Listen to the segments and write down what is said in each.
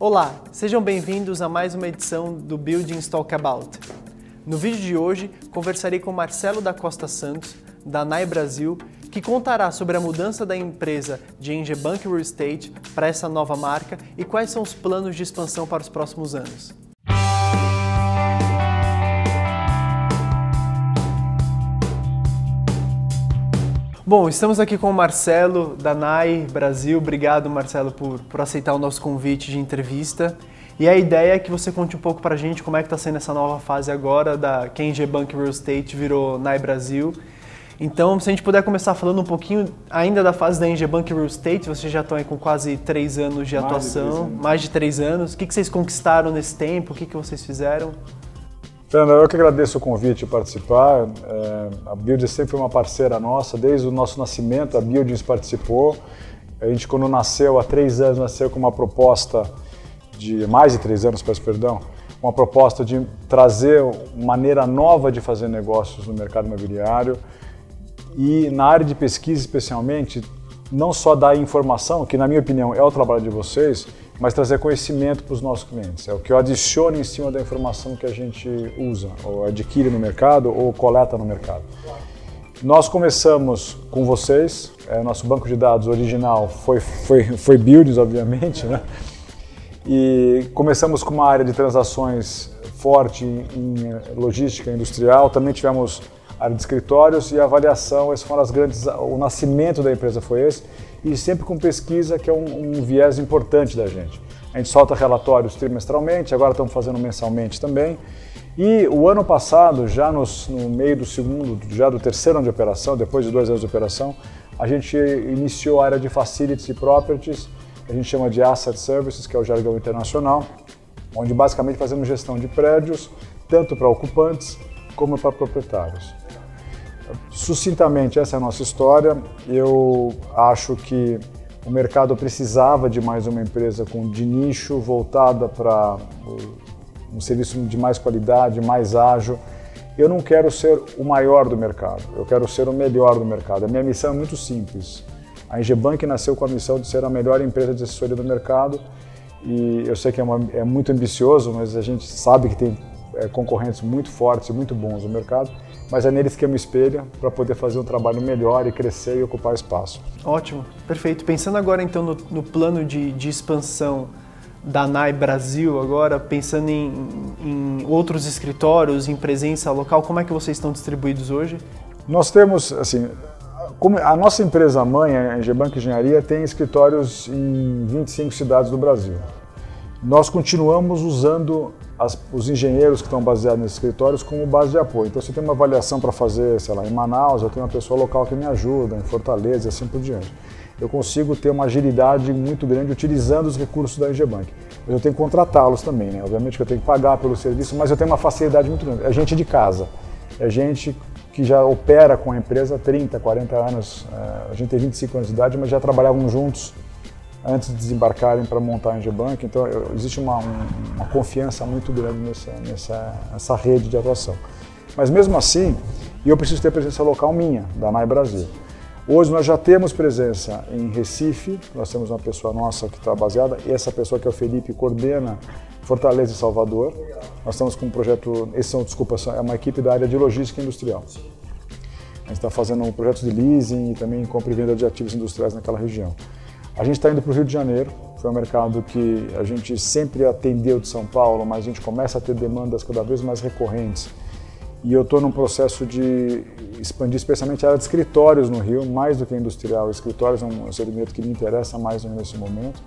Olá, sejam bem-vindos a mais uma edição do Buildings Talk About. No vídeo de hoje, conversarei com Marcelo da Costa Santos, da NAI Brasil, que contará sobre a mudança da empresa de Engebank Real Estate para essa nova marca e quais são os planos de expansão para os próximos anos. Bom, estamos aqui com o Marcelo da NAI Brasil. Obrigado, Marcelo, por aceitar o nosso convite de entrevista. E a ideia é que você conte um pouco para a gente como é que está sendo essa nova fase agora que a Engebank Real Estate virou NAI Brasil. Então, se a gente puder começar falando um pouquinho ainda da fase da Engebank Real Estate, vocês já estão aí com quase 3 anos de atuação, mais de 3 anos. O que vocês conquistaram nesse tempo? O que vocês fizeram? Fernando, eu que agradeço o convite de participar. A Buildings sempre foi uma parceira nossa, desde o nosso nascimento a Buildings participou. A gente, quando nasceu, há 3 anos, nasceu com uma proposta de, mais de 3 anos, peço perdão, uma proposta de trazer uma maneira nova de fazer negócios no mercado imobiliário e na área de pesquisa especialmente, não só dar informação, que na minha opinião é o trabalho de vocês, mas trazer conhecimento para os nossos clientes. É o que eu adiciono em cima da informação que a gente usa, ou adquire no mercado, ou coleta no mercado. Nós começamos com vocês, nosso banco de dados original foi Buildings, obviamente, né? E começamos com uma área de transações forte em logística industrial, também tivemos área de escritórios e avaliação, esses foram as grandes, o nascimento da empresa foi esse, e sempre com pesquisa, que é um viés importante da gente. A gente solta relatórios trimestralmente, agora estamos fazendo mensalmente também. E o ano passado, já no meio do do terceiro ano de operação, depois de 2 anos de operação, a gente iniciou a área de Facilities e Properties, a gente chama de Asset Services, que é o jargão internacional, onde basicamente fazemos gestão de prédios, tanto para ocupantes como para proprietários. Sucintamente, essa é a nossa história. Eu acho que o mercado precisava de mais uma empresa de nicho, voltada para um serviço de mais qualidade, mais ágil. Eu não quero ser o maior do mercado, eu quero ser o melhor do mercado. A minha missão é muito simples. A Engebank nasceu com a missão de ser a melhor empresa de assessoria do mercado e eu sei que é muito ambicioso, mas a gente sabe que tem concorrentes muito fortes e muito bons no mercado, mas é neles que eu me espelho para poder fazer um trabalho melhor e crescer e ocupar espaço. Ótimo, perfeito. Pensando agora então no plano de expansão da NAI Brasil, agora pensando em outros escritórios, em presença local, como é que vocês estão distribuídos hoje? Nós temos, assim, a nossa empresa mãe, a Engebank Engenharia, tem escritórios em 25 cidades do Brasil. Nós continuamos usando os engenheiros que estão baseados nesses escritórios como base de apoio. Então, se tem uma avaliação para fazer, sei lá, em Manaus, eu tenho uma pessoa local que me ajuda, em Fortaleza e assim por diante. Eu consigo ter uma agilidade muito grande utilizando os recursos da Engebank. Mas eu tenho que contratá-los também, né? Obviamente que eu tenho que pagar pelo serviço, mas eu tenho uma facilidade muito grande. É gente de casa, é gente que já opera com a empresa há 30, 40 anos. A gente tem 25 anos de idade, mas já trabalhavam juntos antes de desembarcarem para montar a Engebank, então existe uma confiança muito grande nessa rede de atuação. Mas mesmo assim, eu preciso ter presença local minha, da NAI Brasil. Hoje nós já temos presença em Recife, nós temos uma pessoa nossa que está baseada, e essa pessoa que é o Felipe coordena Fortaleza e Salvador. Nós estamos com um projeto, é uma equipe da área de logística industrial. A gente está fazendo um projeto de leasing e também compra e venda de ativos industriais naquela região. A gente está indo para o Rio de Janeiro, foi um mercado que a gente sempre atendeu de São Paulo, mas a gente começa a ter demandas cada vez mais recorrentes. E eu estou num processo de expandir especialmente a área de escritórios no Rio, mais do que industrial. Escritórios é um segmento que me interessa mais nesse momento.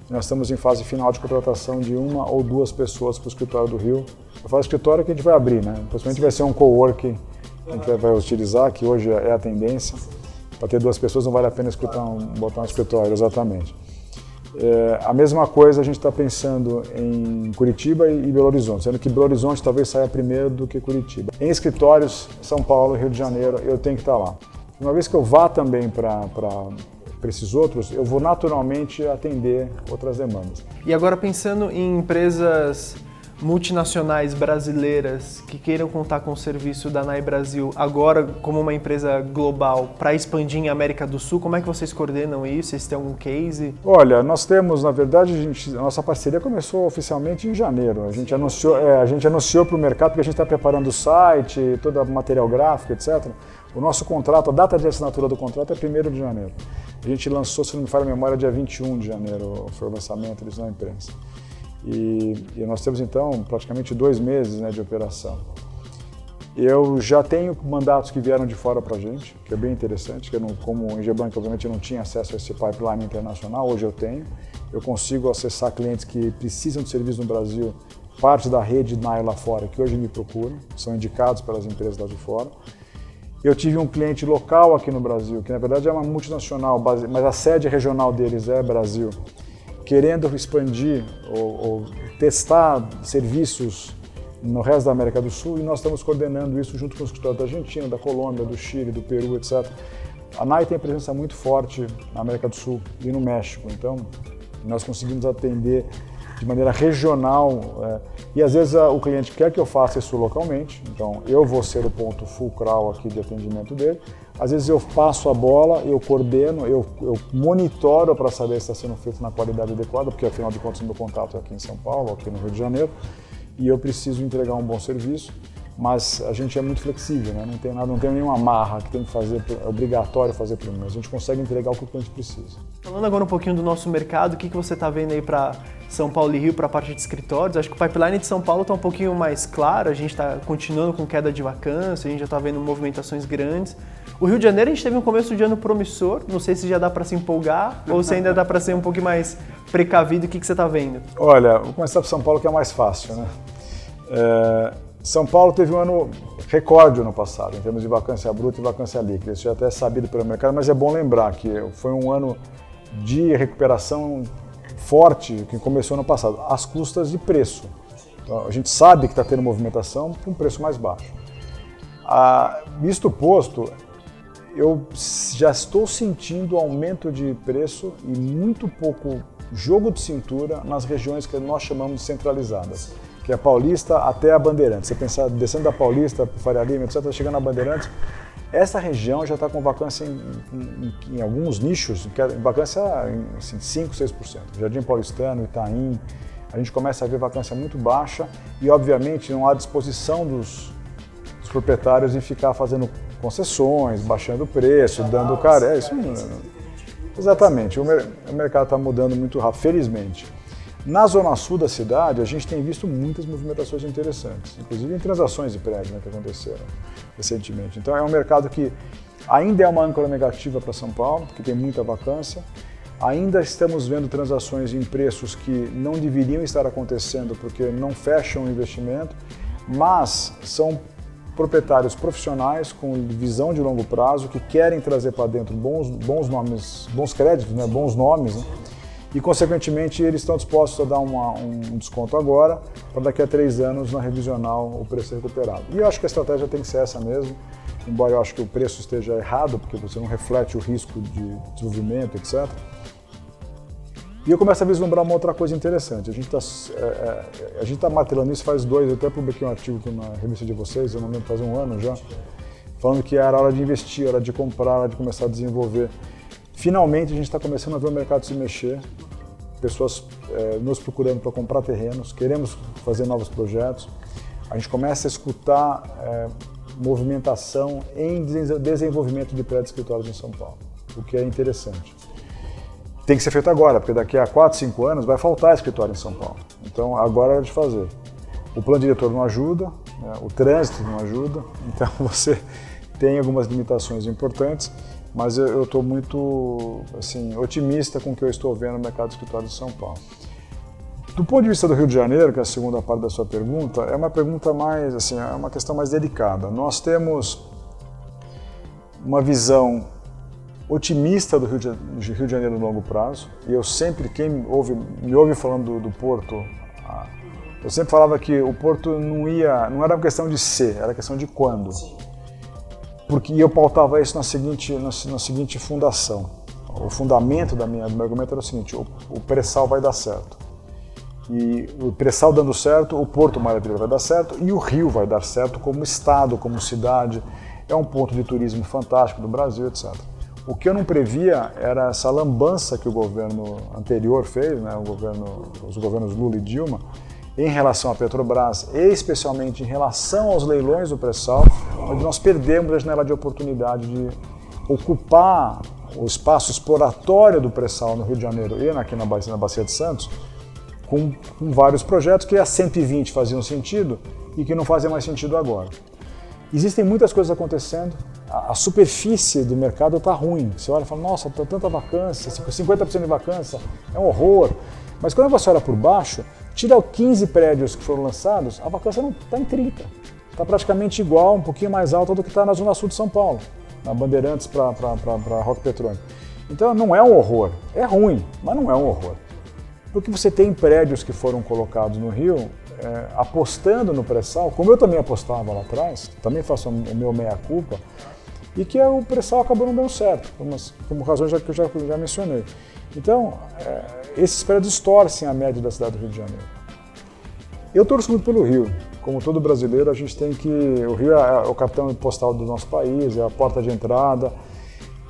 E nós estamos em fase final de contratação de 1 ou 2 pessoas para o escritório do Rio. Eu falo escritório que a gente vai abrir, né? Possivelmente vai ser um coworking que a gente vai utilizar, que hoje é a tendência. Para ter 2 pessoas não vale a pena botar um escritório, exatamente. A mesma coisa a gente está pensando em Curitiba e Belo Horizonte, sendo que Belo Horizonte talvez saia primeiro do que Curitiba. Em escritórios, São Paulo, Rio de Janeiro, eu tenho que estar lá. Uma vez que eu vá também para esses outros, eu vou naturalmente atender outras demandas. E agora pensando em empresas multinacionais brasileiras que queiram contar com o serviço da NAI Brasil agora como uma empresa global para expandir em América do Sul? Como é que vocês coordenam isso? Vocês têm algum case? Olha, nós temos, na verdade, a nossa parceria começou oficialmente em janeiro. A gente anunciou para o mercado porque a gente está preparando o site, todo o material gráfico, etc. O nosso contrato, a data de assinatura do contrato é 1º de janeiro. A gente lançou, se não me falha a memória, dia 21 de janeiro, foi o lançamento disso na imprensa. E nós temos, então, praticamente 2 meses, né, de operação. Eu já tenho mandatos que vieram de fora para a gente, que é bem interessante, que como o Engebank, obviamente, eu não tinha acesso a esse pipeline internacional, hoje eu tenho. Eu consigo acessar clientes que precisam de serviço no Brasil, parte da rede NAI lá fora, que hoje me procuram, são indicados pelas empresas lá de fora. Eu tive um cliente local aqui no Brasil, que na verdade é uma multinacional, mas a sede regional deles é Brasil, querendo expandir ou testar serviços no resto da América do Sul, e nós estamos coordenando isso junto com os escritórios da Argentina, da Colômbia, do Chile, do Peru, etc. A NAI tem presença muito forte na América do Sul e no México, então nós conseguimos atender de maneira regional, e às vezes o cliente quer que eu faça isso localmente, então eu vou ser o ponto fulcral aqui de atendimento dele. Às vezes eu passo a bola, eu coordeno, eu monitoro para saber se está sendo feito na qualidade adequada, porque afinal de contas o meu contato é aqui em São Paulo, aqui no Rio de Janeiro, e eu preciso entregar um bom serviço, mas a gente é muito flexível, né? Não tem nenhuma amarra que tem que fazer, é obrigatório fazer primeiro, a gente consegue entregar o que o cliente precisa. Falando agora um pouquinho do nosso mercado, o que você está vendo aí para São Paulo e Rio, para a parte de escritórios? Acho que o pipeline de São Paulo está um pouquinho mais claro, a gente está continuando com queda de vacância, a gente já está vendo movimentações grandes. O Rio de Janeiro a gente teve um começo de ano promissor, não sei se já dá para se empolgar ou se ainda dá para ser um pouco mais precavido. O que você está vendo? Olha, vou começar por São Paulo, que é mais fácil, né? São Paulo teve um ano recorde no passado, em termos de vacância bruta e vacância líquida. Isso já até é sabido pelo mercado, mas é bom lembrar que foi um ano de recuperação forte que começou no passado, às custas de preço. Então, a gente sabe que está tendo movimentação com um preço mais baixo. Isto posto, eu já estou sentindo aumento de preço e muito pouco jogo de cintura nas regiões que nós chamamos de centralizadas, que é a Paulista até a Bandeirantes. Você pensar, descendo da Paulista, Faria Lima, etc., chegando a Bandeirantes, essa região já está com vacância em alguns nichos, vacância em assim, 5%, 6%. Jardim Paulistano, Itaim, a gente começa a ver vacância muito baixa e, obviamente, não há disposição dos proprietários em ficar fazendo concessões, baixando o preço, dando cara. Isso exatamente, o mercado está mudando muito rápido, felizmente. Na zona sul da cidade, a gente tem visto muitas movimentações interessantes, inclusive em transações de prédio, né, que aconteceram recentemente. Então é um mercado que ainda é uma âncora negativa para São Paulo, que tem muita vacância. Ainda estamos vendo transações em preços que não deveriam estar acontecendo porque não fecham o investimento, mas são proprietários profissionais com visão de longo prazo que querem trazer para dentro bons nomes, bons créditos, né, bons nomes, né? E, consequentemente, eles estão dispostos a dar um desconto agora, para daqui a 3 anos, na revisional, o preço ser recuperado. E eu acho que a estratégia tem que ser essa mesmo, embora eu acho que o preço esteja errado, porque você não reflete o risco de desenvolvimento, etc. E eu começo a vislumbrar uma outra coisa interessante. A gente está martelando isso faz 2, eu até publiquei um artigo na revista de vocês, eu não lembro, faz 1 ano já, falando que era hora de investir, hora de comprar, hora de começar a desenvolver. Finalmente a gente está começando a ver o mercado se mexer, pessoas nos procurando para comprar terrenos, queremos fazer novos projetos. A gente começa a escutar movimentação em desenvolvimento de prédios escritórios em São Paulo, o que é interessante. Tem que ser feito agora, porque daqui a 4, 5 anos vai faltar escritório em São Paulo. Então agora é hora de fazer. O plano diretor não ajuda, né? O trânsito não ajuda, então você tem algumas limitações importantes. Mas eu estou muito assim, otimista com o que eu estou vendo no mercado de escritório de São Paulo. Do ponto de vista do Rio de Janeiro, que é a segunda parte da sua pergunta, é uma pergunta mais, assim, é uma questão mais delicada. Nós temos uma visão otimista do Rio de Janeiro no longo prazo, e eu sempre, quem me ouve falando do Porto, eu sempre falava que o Porto não era uma questão de ser, era questão de quando. Porque eu pautava isso na seguinte fundação. O fundamento do meu argumento era o seguinte: o pré-sal vai dar certo. E o pré-sal dando certo, o Porto Maravilha vai dar certo e o Rio vai dar certo como estado, como cidade. É um ponto de turismo fantástico do Brasil, etc. O que eu não previa era essa lambança que o governo anterior fez, né, os governos Lula e Dilma, em relação à Petrobras, e especialmente em relação aos leilões do pré-sal, onde nós perdemos a janela de oportunidade de ocupar o espaço exploratório do pré-sal no Rio de Janeiro e aqui na Bacia de Santos, com vários projetos que a 120 faziam sentido e que não fazem mais sentido agora. Existem muitas coisas acontecendo, a superfície do mercado está ruim. Você olha e fala, nossa, está tanta vacância, 50% de vacância, é um horror. Mas quando você olha por baixo, tira 15 prédios que foram lançados, a vacância não está em 30. Está praticamente igual, um pouquinho mais alta do que está na Zona Sul de São Paulo, na Bandeirantes para Roque Petróleo. Então não é um horror, é ruim, mas não é um horror. Porque você tem prédios que foram colocados no Rio apostando no pré-sal, como eu também apostava lá atrás, também faço o meu meia-culpa, e que o pré-sal acabou não dando certo, como razões que eu já mencionei. Então, esses prédios distorcem a média da cidade do Rio de Janeiro. Eu torço muito pelo Rio. Como todo brasileiro, a gente tem que... O Rio é o cartão postal do nosso país, é a porta de entrada,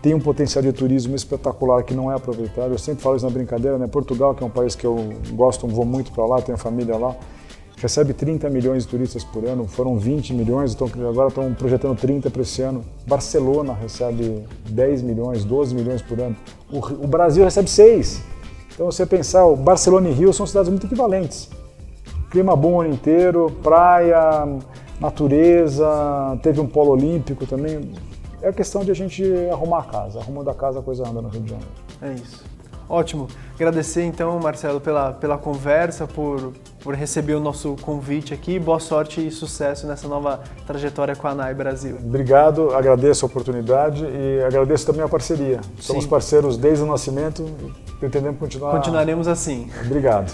tem um potencial de turismo espetacular que não é aproveitado. Eu sempre falo isso na brincadeira, né? Portugal, que é um país que eu gosto, vou muito para lá, tenho família lá, recebe 30 milhões de turistas por ano, foram 20 milhões, então agora estão projetando 30 para esse ano. Barcelona recebe 10 milhões, 12 milhões por ano. O Brasil recebe 6. Então, você pensar, o Barcelona e Rio são cidades muito equivalentes. Clima bom o ano inteiro, praia, natureza, teve um polo olímpico também. É questão de a gente arrumar a casa. Arrumando a casa, a coisa anda no Rio de Janeiro. É isso. Ótimo. Agradecer então, Marcelo, pela conversa, por receber o nosso convite aqui. Boa sorte e sucesso nessa nova trajetória com a NAI Brasil. Obrigado, agradeço a oportunidade e agradeço também a parceria. Somos parceiros desde o nascimento e pretendemos continuar. Continuaremos assim. Obrigado.